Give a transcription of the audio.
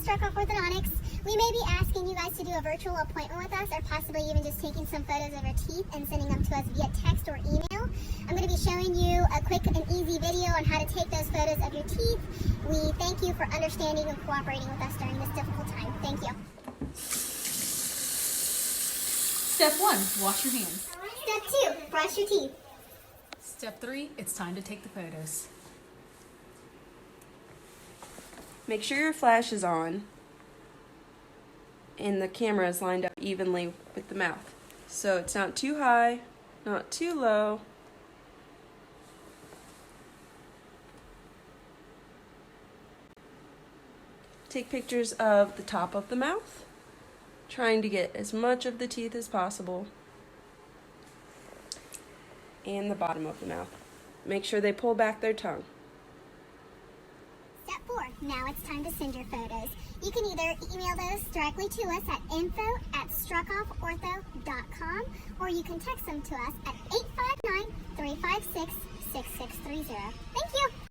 Struck-Off Orthodontics. We may be asking you guys to do a virtual appointment with us, or possibly even just taking some photos of your teeth and sending them to us via text or email. I'm going to be showing you a quick and easy video on how to take those photos of your teeth. We thank you for understanding and cooperating with us during this difficult time. Thank you. Step 1, wash your hands. Step 2, brush your teeth. Step 3, it's time to take the photos. Make sure your flash is on and the camera is lined up evenly with the mouth. So it's not too high, not too low. Take pictures of the top of the mouth, trying to get as much of the teeth as possible, and the bottom of the mouth. Make sure they pull back their tongue. Step 4, now it's time to send your photos. You can either email those directly to us at info@struckoffortho.com, or you can text them to us at 859-356-6630. Thank you.